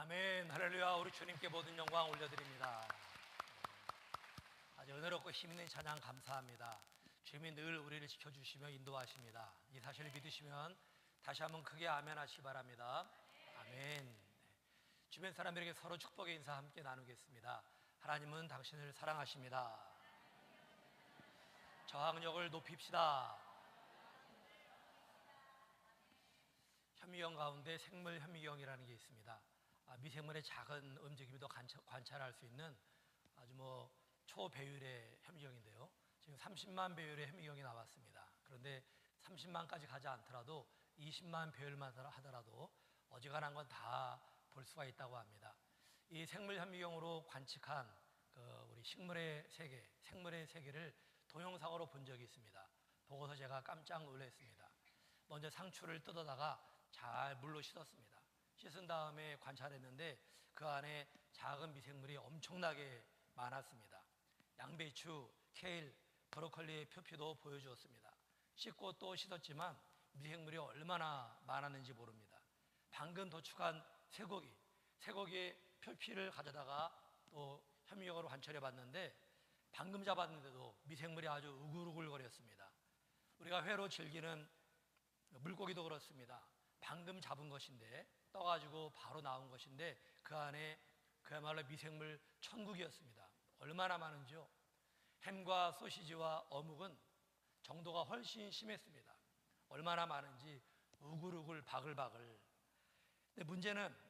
아멘, 할렐루야. 우리 주님께 모든 영광 올려드립니다. 아주 은혜롭고 힘있는 찬양 감사합니다. 주님이 늘 우리를 지켜주시며 인도하십니다. 이 사실을 믿으시면 다시 한번 크게 아멘 하시기 바랍니다. 아멘. 주변 사람들에게 서로 축복의 인사 함께 나누겠습니다. 하나님은 당신을 사랑하십니다. 저항력을 높입시다. 현미경 가운데 생물 현미경이라는 게 있습니다. 미생물의 작은 움직임도 관찰할 수 있는 아주 초배율의 현미경인데요. 지금 30만 배율의 현미경이 나왔습니다. 그런데 30만까지 가지 않더라도 20만 배율만 하더라도 어지간한 건 다 볼 수가 있다고 합니다. 이 생물 현미경으로 관측한 우리 식물의 세계, 생물의 세계를 동영상으로 본 적이 있습니다. 보고서 제가 깜짝 놀랐습니다. 먼저 상추를 뜯어다가 잘 물로 씻었습니다. 씻은 다음에 관찰했는데 그 안에 작은 미생물이 엄청나게 많았습니다. 양배추, 케일, 브로콜리의 표피도 보여주었습니다. 씻고 또 씻었지만 미생물이 얼마나 많았는지 모릅니다. 방금 도축한 쇠고기의 표피를 가져다가 또 현미경으로 관찰해 봤는데 방금 잡았는데도 미생물이 아주 우글우글거렸습니다. 우리가 회로 즐기는 물고기도 그렇습니다. 방금 잡은 것인데 떠가지고 바로 나온 것인데 그 안에 그야말로 미생물 천국이었습니다. 얼마나 많은지요. 햄과 소시지와 어묵은 정도가 훨씬 심했습니다. 얼마나 많은지 우글우글 바글바글. 근데 문제는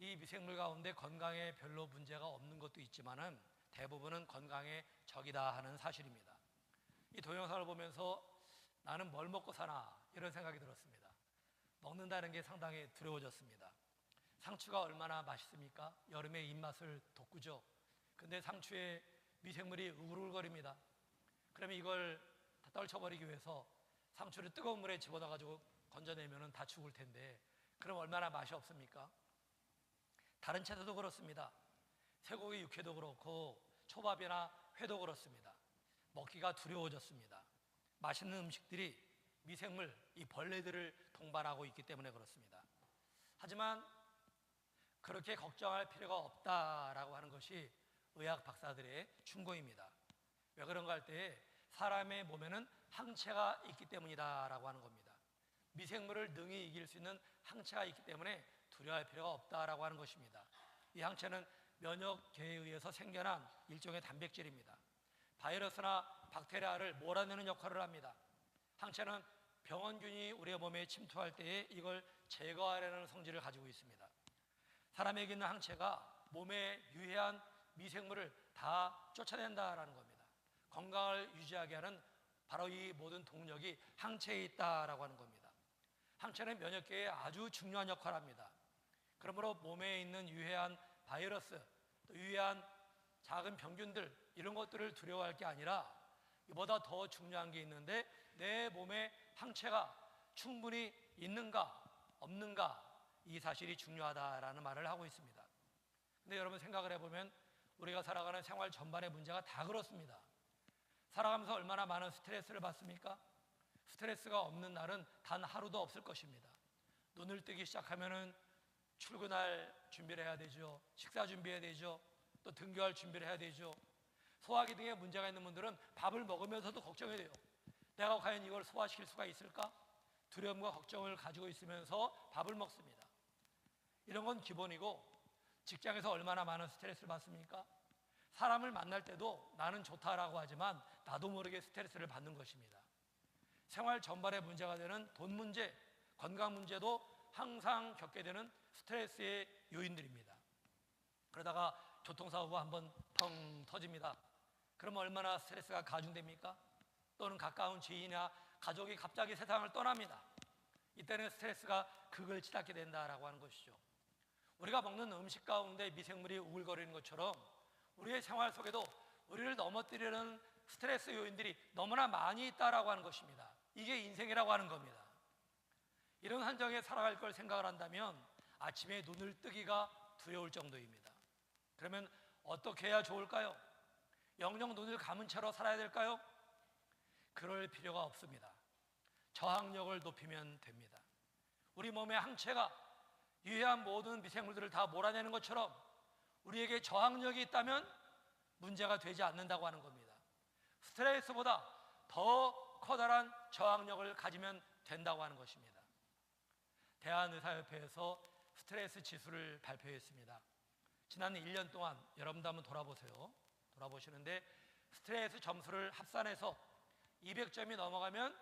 이 미생물 가운데 건강에 별로 문제가 없는 것도 있지만은 대부분은 건강에 적이다 하는 사실입니다. 이 동영상을 보면서 나는 뭘 먹고 사나 이런 생각이 들었습니다. 먹는다는 게 상당히 두려워졌습니다. 상추가 얼마나 맛있습니까? 여름의 입맛을 돋구죠. 근데 상추에 미생물이 우글우글거립니다. 그러면 이걸 다 떨쳐버리기 위해서 상추를 뜨거운 물에 집어넣어가지고 건져내면 다 죽을 텐데 그럼 얼마나 맛이 없습니까? 다른 채소도 그렇습니다. 쇠고기 육회도 그렇고 초밥이나 회도 그렇습니다. 먹기가 두려워졌습니다. 맛있는 음식들이 미생물, 이 벌레들을 동반하고 있기 때문에 그렇습니다. 하지만 그렇게 걱정할 필요가 없다라고 하는 것이 의학 박사들의 충고입니다. 왜 그런가 할 때 사람의 몸에는 항체가 있기 때문이다라고 하는 겁니다. 미생물을 능히 이길 수 있는 항체가 있기 때문에 두려워할 필요가 없다라고 하는 것입니다. 이 항체는 면역계에 의해서 생겨난 일종의 단백질입니다. 바이러스나 박테리아를 몰아내는 역할을 합니다. 항체는 병원균이 우리의 몸에 침투할 때에 이걸 제거하려는 성질을 가지고 있습니다. 사람에게 있는 항체가 몸에 유해한 미생물을 다 쫓아낸다라는 겁니다. 건강을 유지하게 하는 바로 이 모든 동력이 항체에 있다라고 하는 겁니다. 항체는 면역계에 아주 중요한 역할을 합니다. 그러므로 몸에 있는 유해한 바이러스, 또 유해한 작은 병균들 이런 것들을 두려워할 게 아니라 이보다 더 중요한 게 있는데 내 몸에 항체가 충분히 있는가 없는가 이 사실이 중요하다라는 말을 하고 있습니다. 근데 여러분 생각을 해보면 우리가 살아가는 생활 전반의 문제가 다 그렇습니다. 살아가면서 얼마나 많은 스트레스를 받습니까? 스트레스가 없는 날은 단 하루도 없을 것입니다. 눈을 뜨기 시작하면은 출근할 준비를 해야 되죠. 식사 준비해야 되죠. 또 등교할 준비를 해야 되죠. 소화기 등에 문제가 있는 분들은 밥을 먹으면서도 걱정이 돼요. 내가 과연 이걸 소화시킬 수가 있을까? 두려움과 걱정을 가지고 있으면서 밥을 먹습니다. 이런 건 기본이고 직장에서 얼마나 많은 스트레스를 받습니까? 사람을 만날 때도 나는 좋다라고 하지만 나도 모르게 스트레스를 받는 것입니다. 생활 전반에 문제가 되는 돈 문제, 건강 문제도 항상 겪게 되는 스트레스의 요인들입니다. 그러다가 교통사고가 한번 펑 터집니다. 그럼 얼마나 스트레스가 가중됩니까? 또는 가까운 지인이나 가족이 갑자기 세상을 떠납니다. 이때는 스트레스가 극을 치닫게 된다라고 하는 것이죠. 우리가 먹는 음식 가운데 미생물이 우글거리는 것처럼 우리의 생활 속에도 우리를 넘어뜨리는 스트레스 요인들이 너무나 많이 있다라고 하는 것입니다. 이게 인생이라고 하는 겁니다. 이런 환경에 살아갈 걸 생각을 한다면 아침에 눈을 뜨기가 두려울 정도입니다. 그러면 어떻게 해야 좋을까요? 영영 눈을 감은 채로 살아야 될까요? 그럴 필요가 없습니다. 저항력을 높이면 됩니다. 우리 몸의 항체가 유해한 모든 미생물들을 다 몰아내는 것처럼 우리에게 저항력이 있다면 문제가 되지 않는다고 하는 겁니다. 스트레스보다 더 커다란 저항력을 가지면 된다고 하는 것입니다. 대한의사협회에서 스트레스 지수를 발표했습니다. 지난 1년 동안 여러분도 한번 돌아보세요. 돌아보시는데 스트레스 점수를 합산해서 200점이 넘어가면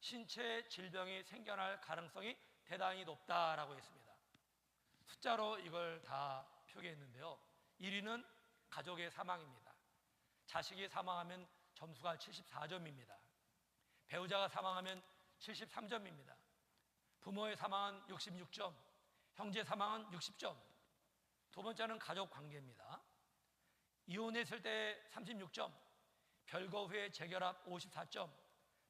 신체 질병이 생겨날 가능성이 대단히 높다라고 했습니다. 숫자로 이걸 다 표기했는데요. 1위는 가족의 사망입니다. 자식이 사망하면 점수가 74점입니다. 배우자가 사망하면 73점입니다. 부모의 사망은 66점, 형제 사망은 60점. 두 번째는 가족 관계입니다. 이혼했을 때 36점, 별거 후에 재결합 54점,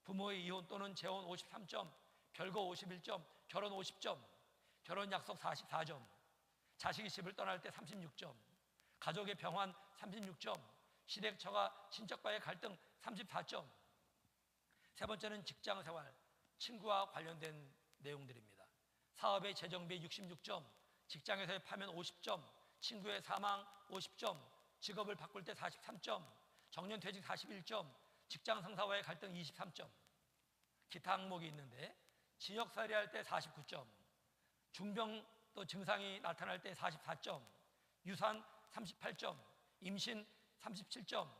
부모의 이혼 또는 재혼 53점, 별거 51점, 결혼 50점, 결혼 약속 44점, 자식이 집을 떠날 때 36점, 가족의 병환 36점, 시댁처가 친척과의 갈등 34점. 세 번째는 직장생활, 친구와 관련된 내용들입니다. 사업의 재정비 66점, 직장에서의 파면 50점, 친구의 사망 50점, 직업을 바꿀 때 43점, 정년퇴직 41점, 직장 상사와의 갈등 23점. 기타 항목이 있는데 지역살이 할 때 49점, 중병 또 증상이 나타날 때 44점, 유산 38점, 임신 37점,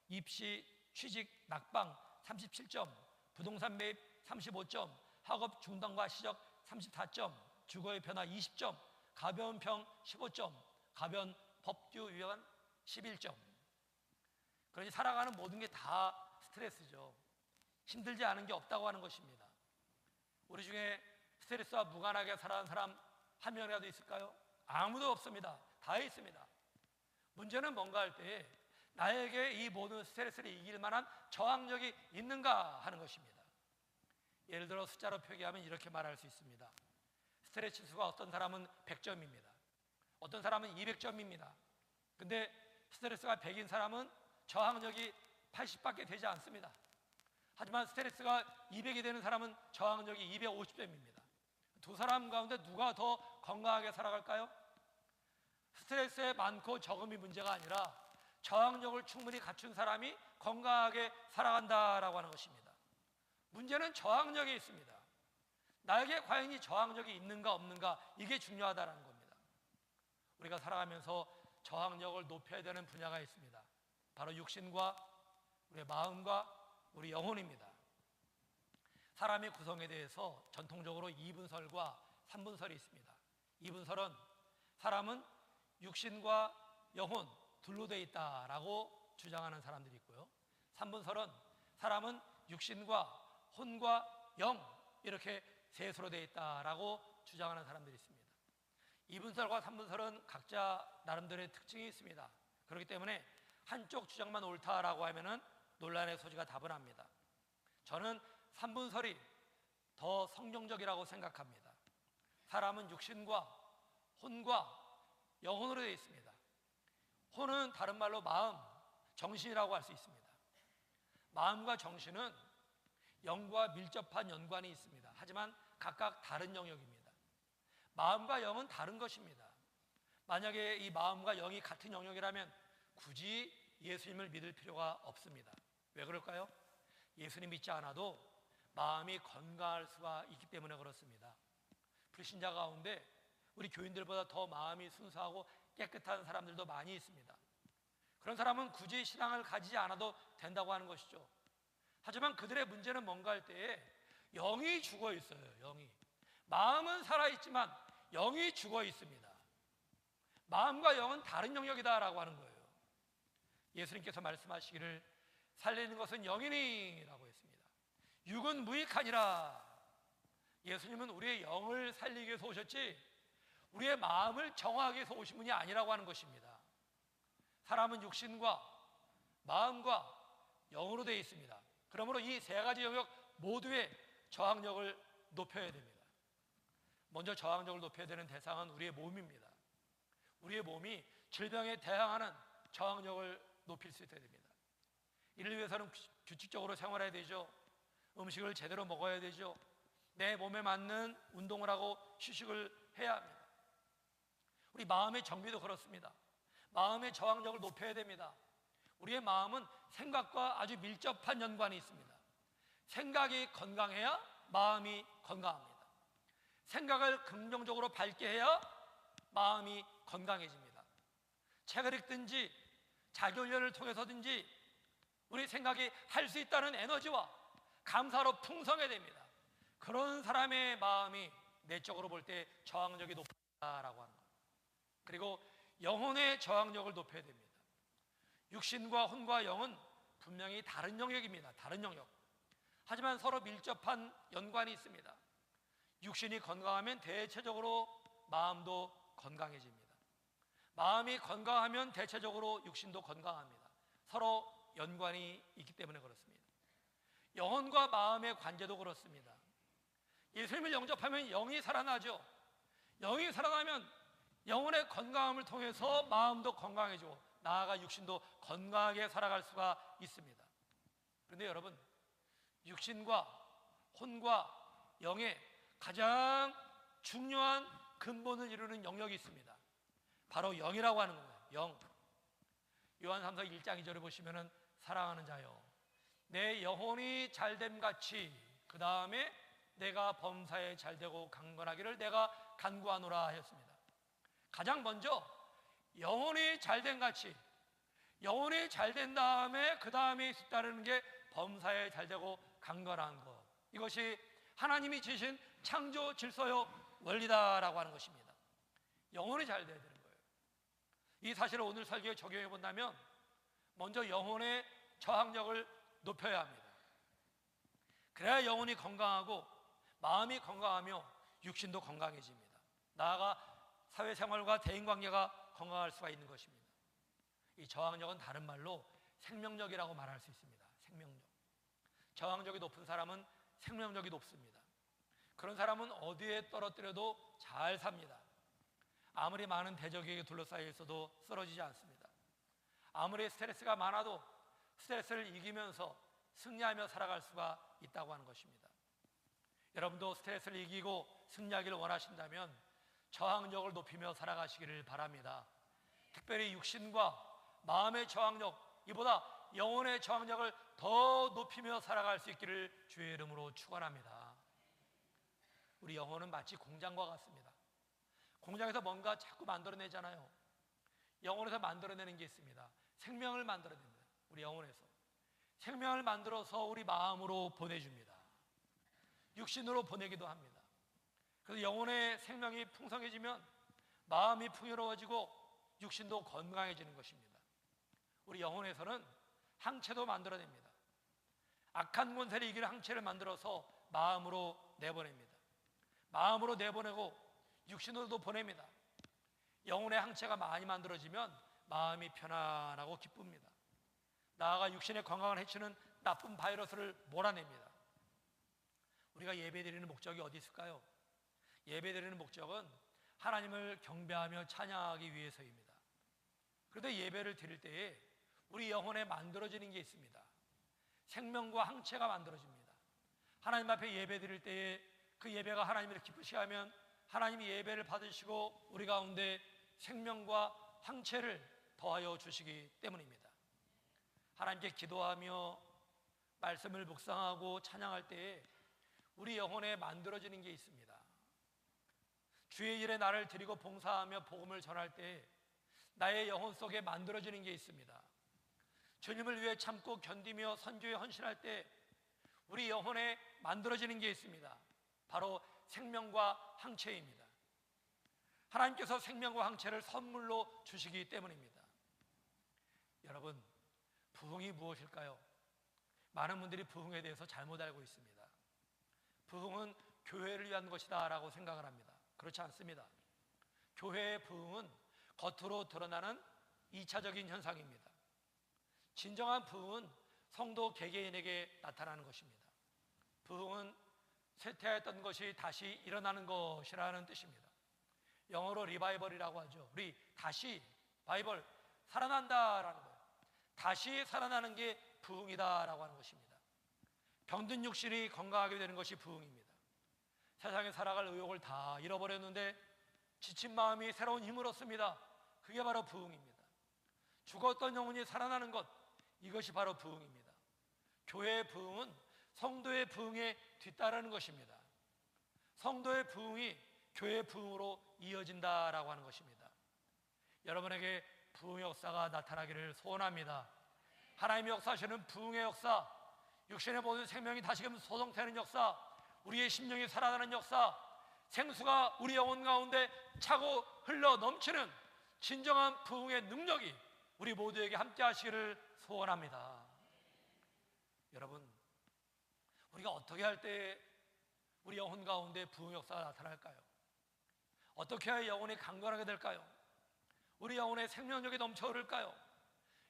입시, 취직, 낙방 37점, 부동산 매입 35점, 학업 중단과 시적 34점, 주거의 변화 20점, 가벼운 병 15점, 가벼운 법규 위반 11점. 그러니 살아가는 모든 게 다 스트레스죠. 힘들지 않은 게 없다고 하는 것입니다. 우리 중에 스트레스와 무관하게 살아가는 사람 한 명이라도 있을까요? 아무도 없습니다. 다 있습니다. 문제는 뭔가 할 때 나에게 이 모든 스트레스를 이길 만한 저항력이 있는가 하는 것입니다. 예를 들어 숫자로 표기하면 이렇게 말할 수 있습니다. 스트레스 지수가 어떤 사람은 100점입니다. 어떤 사람은 200점입니다. 근데 스트레스가 100인 사람은 저항력이 80밖에 되지 않습니다. 하지만 스트레스가 200이 되는 사람은 저항력이 250점입니다. 두 사람 가운데 누가 더 건강하게 살아갈까요? 스트레스에 많고 적음이 문제가 아니라 저항력을 충분히 갖춘 사람이 건강하게 살아간다라고 하는 것입니다. 문제는 저항력이 있습니다. 나에게 과연 이 저항력이 있는가 없는가, 이게 중요하다는 겁니다. 우리가 살아가면서 저항력을 높여야 되는 분야가 있습니다. 바로 육신과 우리의 마음과 우리 영혼입니다. 사람의 구성에 대해서 전통적으로 2분설과 3분설이 있습니다. 2분설은 사람은 육신과 영혼 둘로 되어 있다라고 주장하는 사람들이 있고요. 3분설은 사람은 육신과 혼과 영 이렇게 셋으로 되어 있다라고 주장하는 사람들이 있습니다. 2분설과 3분설은 각자 나름대로의 특징이 있습니다. 그렇기 때문에 한쪽 주장만 옳다라고 하면은 논란의 소지가 다분합니다. 저는 3분설이 더 성경적이라고 생각합니다. 사람은 육신과 혼과 영혼으로 되어 있습니다. 혼은 다른 말로 마음, 정신이라고 할 수 있습니다. 마음과 정신은 영과 밀접한 연관이 있습니다. 하지만 각각 다른 영역입니다. 마음과 영은 다른 것입니다. 만약에 이 마음과 영이 같은 영역이라면 굳이 예수님을 믿을 필요가 없습니다. 왜 그럴까요? 예수님 믿지 않아도 마음이 건강할 수가 있기 때문에 그렇습니다. 불신자 가운데 우리 교인들보다 더 마음이 순수하고 깨끗한 사람들도 많이 있습니다. 그런 사람은 굳이 신앙을 가지지 않아도 된다고 하는 것이죠. 하지만 그들의 문제는 뭔가 할 때에 영이 죽어 있어요. 영이. 마음은 살아있지만 영이 죽어 있습니다. 마음과 영은 다른 영역이다라고 하는 거예요. 예수님께서 말씀하시기를 살리는 것은 영이니라고 했습니다. 육은 무익하니라. 예수님은 우리의 영을 살리기 위해서 오셨지 우리의 마음을 정화하기 위해서 오신 분이 아니라고 하는 것입니다. 사람은 육신과 마음과 영으로 되어 있습니다. 그러므로 이 세 가지 영역 모두의 저항력을 높여야 됩니다. 먼저 저항력을 높여야 되는 대상은 우리의 몸입니다. 우리의 몸이 질병에 대항하는 저항력을 높일 수 있어야 됩니다. 이를 위해서는 규칙적으로 생활해야 되죠. 음식을 제대로 먹어야 되죠. 내 몸에 맞는 운동을 하고 휴식을 해야 합니다. 우리 마음의 정비도 그렇습니다. 마음의 저항력을 높여야 됩니다. 우리의 마음은 생각과 아주 밀접한 연관이 있습니다. 생각이 건강해야 마음이 건강합니다. 생각을 긍정적으로 밝게 해야 마음이 건강해집니다. 책을 읽든지 자기훈련을 통해서든지 우리 생각이 할 수 있다는 에너지와 감사로 풍성해야 됩니다. 그런 사람의 마음이 내적으로 볼 때 저항력이 높다라고 하는 겁니다. 그리고 영혼의 저항력을 높여야 됩니다. 육신과 혼과 영은 분명히 다른 영역입니다. 다른 영역. 하지만 서로 밀접한 연관이 있습니다. 육신이 건강하면 대체적으로 마음도 건강해집니다. 마음이 건강하면 대체적으로 육신도 건강합니다. 서로 연관이 있기 때문에 그렇습니다. 영혼과 마음의 관계도 그렇습니다. 예수님을 영접하면 영이 살아나죠. 영이 살아나면 영혼의 건강함을 통해서 마음도 건강해지고 나아가 육신도 건강하게 살아갈 수가 있습니다. 그런데 여러분, 육신과 혼과 영의 가장 중요한 근본을 이루는 영역이 있습니다. 바로 영이라고 하는 거예요. 영. 요한 3서 1장 2절에 보시면은 사랑하는 자여 내 영혼이 잘됨 같이 그 다음에 내가 범사에 잘되고 강건하기를 내가 간구하노라 하였습니다. 가장 먼저 영혼이 잘된 같이, 영혼이 잘된 다음에 그 다음에 따르는 게 범사에 잘되고 강건한 것, 이것이 하나님이 지신 창조 질서요 원리다라고 하는 것입니다. 영혼이 잘 돼야 되는 거예요. 이 사실을 오늘 설교에 적용해 본다면 먼저 영혼의 저항력을 높여야 합니다. 그래야 영혼이 건강하고 마음이 건강하며 육신도 건강해집니다. 나아가 사회생활과 대인관계가 건강할 수가 있는 것입니다. 이 저항력은 다른 말로 생명력이라고 말할 수 있습니다. 생명력. 저항력이 높은 사람은 생명력이 높습니다. 그런 사람은 어디에 떨어뜨려도 잘 삽니다. 아무리 많은 대적에게 둘러싸여 있어도 쓰러지지 않습니다. 아무리 스트레스가 많아도 스트레스를 이기면서 승리하며 살아갈 수가 있다고 하는 것입니다. 여러분도 스트레스를 이기고 승리하기를 원하신다면 저항력을 높이며 살아가시기를 바랍니다. 특별히 육신과 마음의 저항력, 이보다 영혼의 저항력을 더 높이며 살아갈 수 있기를 주의 이름으로 축원합니다. 우리 영혼은 마치 공장과 같습니다. 공장에서 뭔가 자꾸 만들어내잖아요. 영혼에서 만들어내는 게 있습니다. 생명을 만들어냅니다. 우리 영혼에서 생명을 만들어서 우리 마음으로 보내줍니다. 육신으로 보내기도 합니다. 그래서 영혼의 생명이 풍성해지면 마음이 풍요로워지고 육신도 건강해지는 것입니다. 우리 영혼에서는 항체도 만들어냅니다. 악한 권세를 이기는 항체를 만들어서 마음으로 내보냅니다. 마음으로 내보내고 육신으로도 보냅니다. 영혼의 항체가 많이 만들어지면 마음이 편안하고 기쁩니다. 나아가 육신의 건강을 해치는 나쁜 바이러스를 몰아냅니다. 우리가 예배드리는 목적이 어디 있을까요? 예배드리는 목적은 하나님을 경배하며 찬양하기 위해서입니다. 그런데 예배를 드릴 때에 우리 영혼에 만들어지는 게 있습니다. 생명과 항체가 만들어집니다. 하나님 앞에 예배 드릴 때에 그 예배가 하나님을 기쁘시게 하면 하나님이 예배를 받으시고 우리 가운데 생명과 항체를 더하여 주시기 때문입니다. 하나님께 기도하며 말씀을 묵상하고 찬양할 때에 우리 영혼에 만들어지는 게 있습니다. 주의 일에 나를 드리고 봉사하며 복음을 전할 때 나의 영혼 속에 만들어지는 게 있습니다. 주님을 위해 참고 견디며 선교에 헌신할 때 우리 영혼에 만들어지는 게 있습니다. 바로 생명과 항체입니다. 하나님께서 생명과 항체를 선물로 주시기 때문입니다. 여러분, 부흥이 무엇일까요? 많은 분들이 부흥에 대해서 잘못 알고 있습니다. 부흥은 교회를 위한 것이다 라고 생각을 합니다. 그렇지 않습니다. 교회의 부흥은 겉으로 드러나는 2차적인 현상입니다. 진정한 부흥은 성도 개개인에게 나타나는 것입니다. 부흥은 쇠퇴했던 것이 다시 일어나는 것이라는 뜻입니다. 영어로 리바이벌이라고 하죠. 우리 다시 바이벌, 살아난다라는 거예요. 다시 살아나는 게 부흥이다라고 하는 것입니다. 병든 육신이 건강하게 되는 것이 부흥입니다. 세상에 살아갈 의욕을 다 잃어버렸는데 지친 마음이 새로운 힘을 얻습니다. 그게 바로 부흥입니다. 죽었던 영혼이 살아나는 것, 이것이 바로 부흥입니다. 교회의 부흥은 성도의 부흥에 뒤따르는 것입니다. 성도의 부흥이 교회의 부흥으로 이어진다라고 하는 것입니다. 여러분에게 부흥의 역사가 나타나기를 소원합니다. 하나님의 역사하시는 부흥의 역사, 육신의 모든 생명이 다시금 소성되는 역사, 우리의 심령이 살아나는 역사, 생수가 우리 영혼 가운데 차고 흘러 넘치는 진정한 부흥의 능력이 우리 모두에게 함께 하시기를 소원합니다. 여러분, 우리가 어떻게 할 때 우리 영혼 가운데 부흥의 역사가 나타날까요? 어떻게 해야 영혼이 강건하게 될까요? 우리 영혼의 생명력이 넘쳐 흐를까요?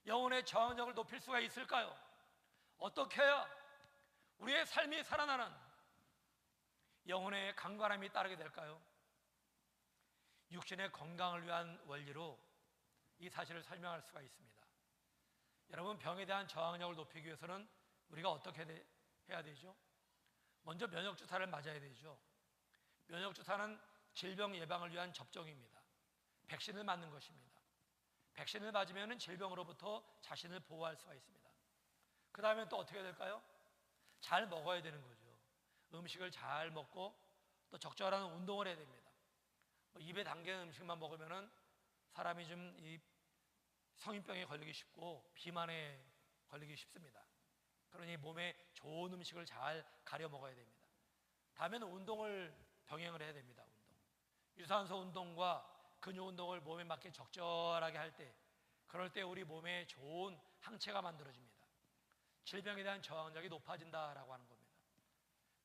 영혼의 저항력을 높일 수가 있을까요? 어떻게 해야 우리의 삶이 살아나는 영혼의 강건함이 따르게 될까요? 육신의 건강을 위한 원리로 이 사실을 설명할 수가 있습니다. 여러분, 병에 대한 저항력을 높이기 위해서는 우리가 어떻게 해야 되죠? 먼저 면역주사를 맞아야 되죠. 면역주사는 질병 예방을 위한 접종입니다. 백신을 맞는 것입니다. 백신을 맞으면 질병으로부터 자신을 보호할 수가 있습니다. 그 다음에 또 어떻게 될까요? 잘 먹어야 되는 거죠. 음식을 잘 먹고 또 적절한 운동을 해야 됩니다. 입에 담긴 음식만 먹으면 사람이 좀 이 성인병에 걸리기 쉽고 비만에 걸리기 쉽습니다. 그러니 몸에 좋은 음식을 잘 가려 먹어야 됩니다. 다음에는 운동을 병행을 해야 됩니다. 운동. 유산소 운동과 근육 운동을 몸에 맞게 적절하게 할 때, 그럴 때 우리 몸에 좋은 항체가 만들어집니다. 질병에 대한 저항력이 높아진다라고 하는 겁니다.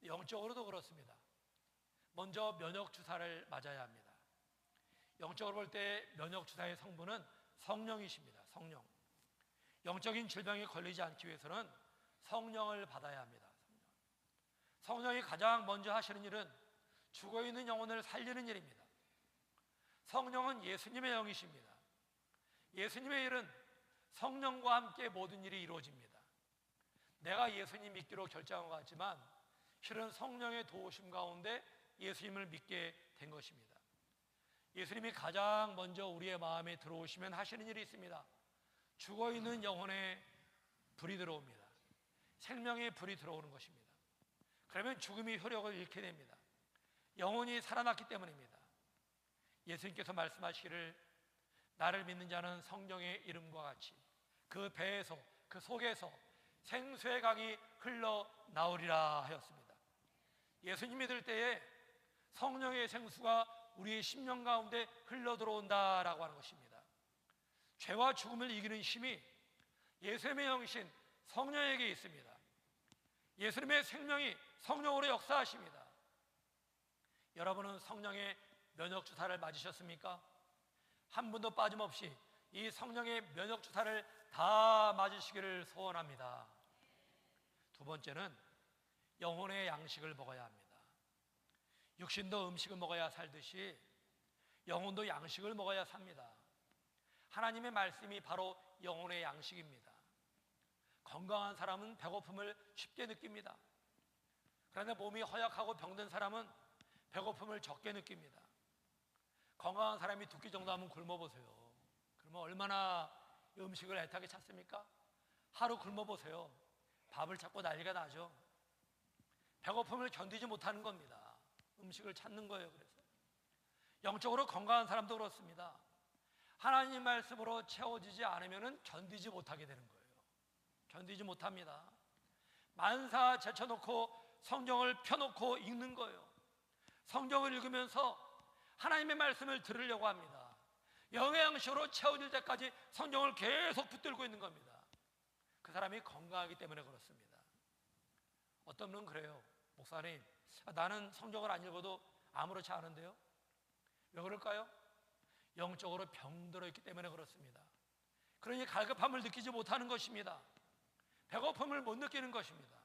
영적으로도 그렇습니다. 먼저 면역 주사를 맞아야 합니다. 영적으로 볼 때 면역 주사의 성분은 성령이십니다. 성령. 영적인 질병에 걸리지 않기 위해서는 성령을 받아야 합니다. 성령이 가장 먼저 하시는 일은 죽어있는 영혼을 살리는 일입니다. 성령은 예수님의 영이십니다. 예수님의 일은 성령과 함께 모든 일이 이루어집니다. 내가 예수님 믿기로 결정한 것 같지만 실은 성령의 도우심 가운데 예수님을 믿게 된 것입니다. 예수님이 가장 먼저 우리의 마음에 들어오시면 하시는 일이 있습니다. 죽어있는 영혼에 불이 들어옵니다. 생명의 불이 들어오는 것입니다. 그러면 죽음이 효력을 잃게 됩니다. 영혼이 살아났기 때문입니다. 예수님께서 말씀하시기를 나를 믿는 자는 성령의 이름과 같이 그 배에서 그 속에서 생수의 강이 흘러나오리라 하였습니다. 예수님 믿을 때에 성령의 생수가 우리의 심령 가운데 흘러들어온다라고 하는 것입니다. 죄와 죽음을 이기는 힘이 예수님의 영이신 성령에게 있습니다. 예수님의 생명이 성령으로 역사하십니다. 여러분은 성령의 면역주사를 맞으셨습니까? 한 분도 빠짐없이 이 성령의 면역주사를 다 맞으시기를 소원합니다. 두 번째는 영혼의 양식을 먹어야 합니다. 육신도 음식을 먹어야 살듯이 영혼도 양식을 먹어야 삽니다. 하나님의 말씀이 바로 영혼의 양식입니다. 건강한 사람은 배고픔을 쉽게 느낍니다. 그런데 몸이 허약하고 병든 사람은 배고픔을 적게 느낍니다. 건강한 사람이 2끼 정도 하면 굶어보세요. 그러면 얼마나 음식을 애타게 찾습니까? 하루 굶어보세요. 밥을 찾고 난리가 나죠. 배고픔을 견디지 못하는 겁니다. 음식을 찾는 거예요. 그래서 영적으로 건강한 사람도 그렇습니다. 하나님 말씀으로 채워지지 않으면 견디지 못하게 되는 거예요. 견디지 못합니다. 만사 제쳐놓고 성경을 펴놓고 읽는 거예요. 성경을 읽으면서 하나님의 말씀을 들으려고 합니다. 영의 양식으로 채워질 때까지 성경을 계속 붙들고 있는 겁니다. 그 사람이 건강하기 때문에 그렇습니다. 어떤 분은 그래요. 목사님, 나는 성경을 안 읽어도 아무렇지 않은데요. 왜 그럴까요? 영적으로 병들어 있기 때문에 그렇습니다. 그러니 갈급함을 느끼지 못하는 것입니다. 배고픔을 못 느끼는 것입니다.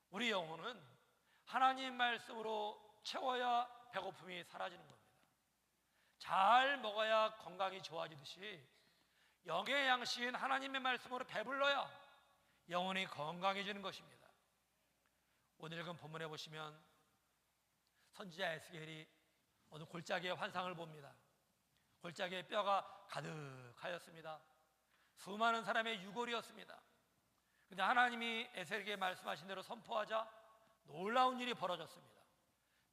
우리 영혼은 하나님 말씀으로 채워야 배고픔이 사라지는 겁니다. 잘 먹어야 건강이 좋아지듯이 영의 양식인 하나님의 말씀으로 배불러야 영혼이 건강해지는 것입니다. 오늘 읽은 본문에 보시면 선지자 에스겔이 어느 골짜기의 환상을 봅니다. 골짜기에 뼈가 가득하였습니다. 수많은 사람의 유골이었습니다. 그런데 하나님이 에스겔에게 말씀하신 대로 선포하자 놀라운 일이 벌어졌습니다.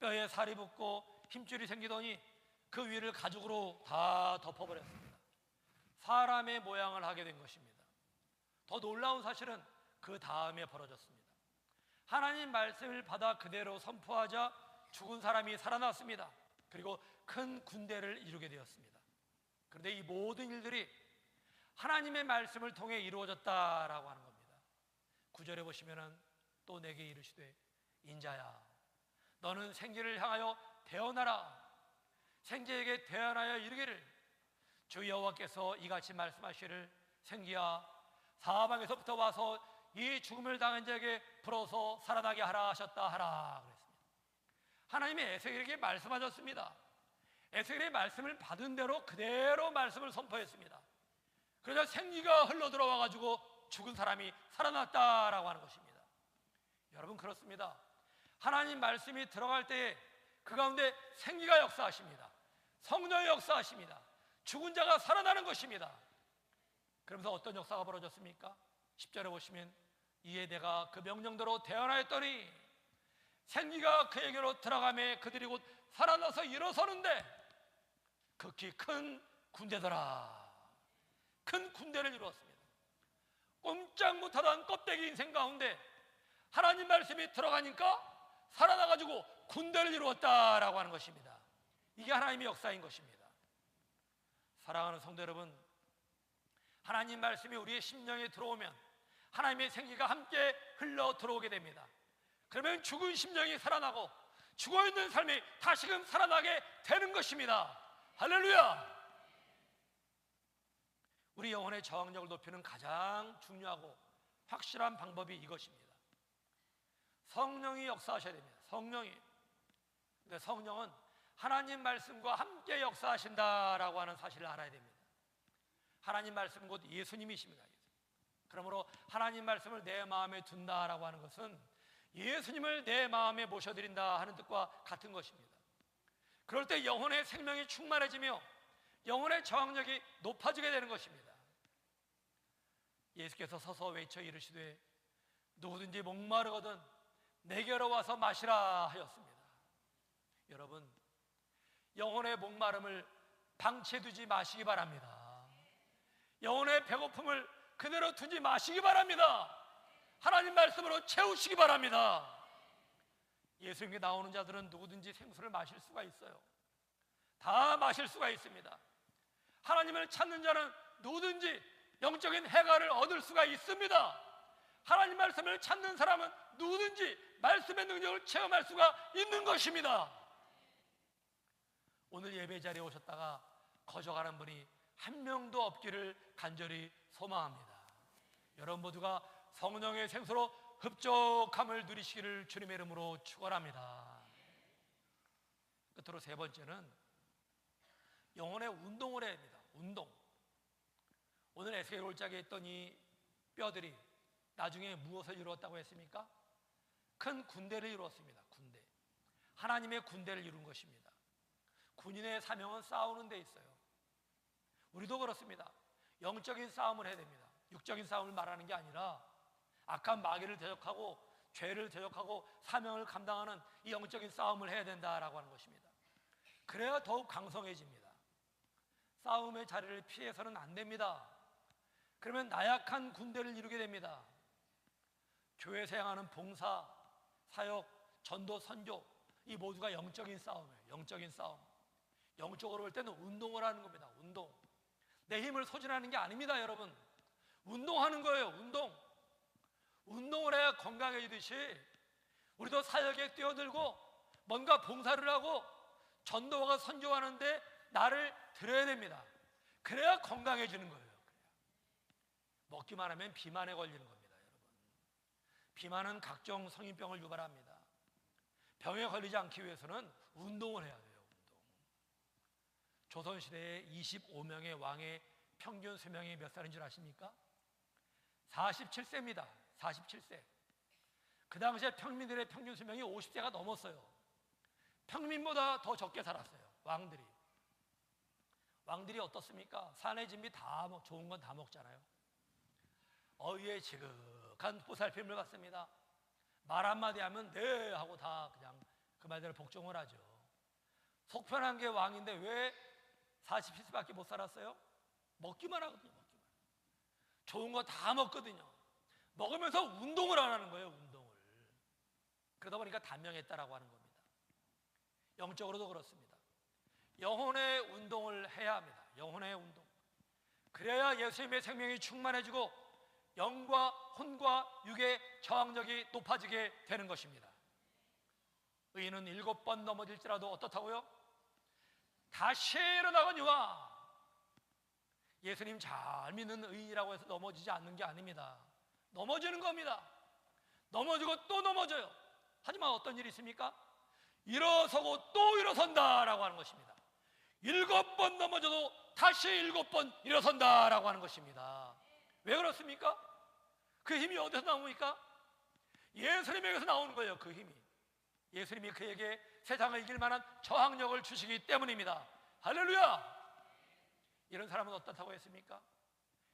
뼈에 살이 붙고 힘줄이 생기더니 그 위를 가죽으로 다 덮어버렸습니다. 사람의 모양을 하게 된 것입니다. 더 놀라운 사실은 그 다음에 벌어졌습니다. 하나님 말씀을 받아 그대로 선포하자 죽은 사람이 살아났습니다. 그리고 큰 군대를 이루게 되었습니다. 그런데 이 모든 일들이 하나님의 말씀을 통해 이루어졌다라고 하는 겁니다. 9절에 보시면은 또 내게 이르시되 인자야 너는 생기를 향하여 대언하라. 생기에게 대언하여 이르기를 주 여호와께서 이같이 말씀하시기를 생기야 사방에서부터 와서 이 죽음을 당한 자에게 불어서 살아나게 하라 하셨다 하라 그랬습니다. 하나님이 에스겔에게 말씀하셨습니다. 에스겔의 말씀을 받은 대로 그대로 말씀을 선포했습니다. 그러자 생기가 흘러 들어와 가지고 죽은 사람이 살아났다라고 하는 것입니다. 여러분 그렇습니다. 하나님 말씀이 들어갈 때에 그 가운데 생기가 역사하십니다. 성령의 역사하십니다. 죽은 자가 살아나는 것입니다. 그러면서 어떤 역사가 벌어졌습니까? 10절에 보시면 이에 내가 그 명령대로 대언하였더니 생기가 그에게로 들어가매 그들이 곧 살아나서 일어서는데 극히 큰 군대더라. 큰 군대를 이루었습니다. 꼼짝 못하던 껍데기 인생 가운데 하나님 말씀이 들어가니까 살아나가지고 군대를 이루었다라고 하는 것입니다. 이게 하나님의 역사인 것입니다. 사랑하는 성도 여러분, 하나님 말씀이 우리의 심령에 들어오면 하나님의 생기가 함께 흘러 들어오게 됩니다. 그러면 죽은 심령이 살아나고 죽어있는 삶이 다시금 살아나게 되는 것입니다. 할렐루야! 우리 영혼의 저항력을 높이는 가장 중요하고 확실한 방법이 이것입니다. 성령이 역사하셔야 됩니다. 성령이. 근데 성령은 하나님 말씀과 함께 역사하신다라고 하는 사실을 알아야 됩니다. 하나님 말씀은 곧 예수님이십니다. 그러므로 하나님 말씀을 내 마음에 둔다라고 하는 것은 예수님을 내 마음에 모셔드린다 하는 뜻과 같은 것입니다. 그럴 때 영혼의 생명이 충만해지며 영혼의 저항력이 높아지게 되는 것입니다. 예수께서 서서 외쳐 이르시되 누구든지 목마르거든 내게로 와서 마시라 하였습니다. 여러분, 영혼의 목마름을 방치해두지 마시기 바랍니다. 영혼의 배고픔을 그대로 두지 마시기 바랍니다. 하나님 말씀으로 채우시기 바랍니다. 예수님께 나오는 자들은 누구든지 생수를 마실 수가 있어요. 다 마실 수가 있습니다. 하나님을 찾는 자는 누구든지 영적인 해가를 얻을 수가 있습니다. 하나님 말씀을 찾는 사람은 누구든지 말씀의 능력을 체험할 수가 있는 것입니다. 오늘 예배 자리에 오셨다가 거저가는 분이 한 명도 없기를 간절히 소망합니다. 여러분 모두가 성령의 생수로 흡족함을 누리시기를 주님의 이름으로 축원합니다. 끝으로 세 번째는 영혼의 운동을 해야 합니다. 운동. 오늘 에스겔 골짜기에 있던 이 뼈들이 나중에 무엇을 이루었다고 했습니까? 큰 군대를 이루었습니다. 군대. 하나님의 군대를 이룬 것입니다. 군인의 사명은 싸우는 데 있어요. 우리도 그렇습니다. 영적인 싸움을 해야 됩니다. 육적인 싸움을 말하는 게 아니라 악한 마귀를 대적하고 죄를 대적하고 사명을 감당하는 이 영적인 싸움을 해야 된다라고 하는 것입니다. 그래야 더욱 강성해집니다. 싸움의 자리를 피해서는 안 됩니다. 그러면 나약한 군대를 이루게 됩니다. 교회에서 행하는 봉사, 사역, 전도, 선교 이 모두가 영적인 싸움이에요. 영적인 싸움. 영적으로 볼 때는 운동을 하는 겁니다. 운동. 내 힘을 소진하는 게 아닙니다, 여러분. 운동하는 거예요. 운동. 운동을 해야 건강해지듯이 우리도 사역에 뛰어들고 뭔가 봉사를 하고 전도와 선교하는데 나를 들여야 됩니다. 그래야 건강해지는 거예요. 먹기만 하면 비만에 걸리는 겁니다, 여러분. 비만은 각종 성인병을 유발합니다. 병에 걸리지 않기 위해서는 운동을 해야 돼요. 운동. 조선시대에 25명의 왕의 평균 수명이 몇 살인 줄 아십니까? 47세입니다. 47세. 그 당시에 평민들의 평균 수명이 50세가 넘었어요. 평민보다 더 적게 살았어요. 왕들이 어떻습니까? 산의 진미 다 좋은 건 다 먹잖아요. 어위에 지극한 보살핌을 받습니다. 말 한마디 하면 네 하고 다 그냥 그 말대로 복종을 하죠. 속편한 게 왕인데 왜 47세밖에 못 살았어요? 먹기만 하거든요. 좋은 거 다 먹거든요. 먹으면서 운동을 안 하는 거예요. 운동을. 그러다 보니까 단명했다라고 하는 겁니다. 영적으로도 그렇습니다. 영혼의 운동을 해야 합니다. 영혼의 운동. 그래야 예수님의 생명이 충만해지고 영과 혼과 육의 저항력이 높아지게 되는 것입니다. 의인은 7번 넘어질지라도 어떻다고요? 다시 일어나거니와. 예수님 잘 믿는 의인이라고 해서 넘어지지 않는 게 아닙니다. 넘어지는 겁니다. 넘어지고 또 넘어져요. 하지만 어떤 일이 있습니까? 일어서고 또 일어선다라고 하는 것입니다. 7번 넘어져도 다시 7번 일어선다라고 하는 것입니다. 왜 그렇습니까? 그 힘이 어디서 나옵니까? 예수님에게서 나오는 거예요. 그 힘이. 예수님이 그에게 세상을 이길 만한 저항력을 주시기 때문입니다. 할렐루야! 이런 사람은 어떻다고 했습니까?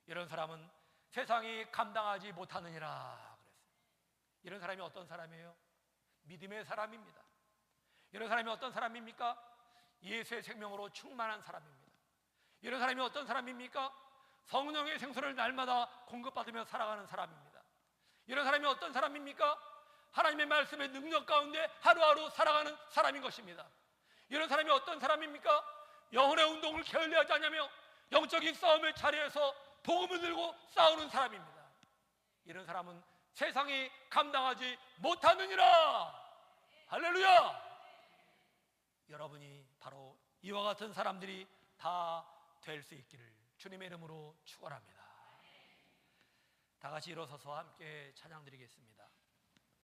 이런 사람은 세상이 감당하지 못하느니라 그랬어요. 이런 사람이 어떤 사람이에요? 믿음의 사람입니다. 이런 사람이 어떤 사람입니까? 예수의 생명으로 충만한 사람입니다. 이런 사람이 어떤 사람입니까? 성령의 생수를 날마다 공급받으며 살아가는 사람입니다. 이런 사람이 어떤 사람입니까? 하나님의 말씀의 능력 가운데 하루하루 살아가는 사람인 것입니다. 이런 사람이 어떤 사람입니까? 영혼의 운동을 게을리하지 않으며 영적인 싸움의 자리에서 복음을 들고 싸우는 사람입니다. 이런 사람은 세상이 감당하지 못하느니라. 할렐루야! 여러분이 바로 이와 같은 사람들이 다 될 수 있기를 주님의 이름으로 축원합니다. 다 같이 일어서서 함께 찬양 드리겠습니다.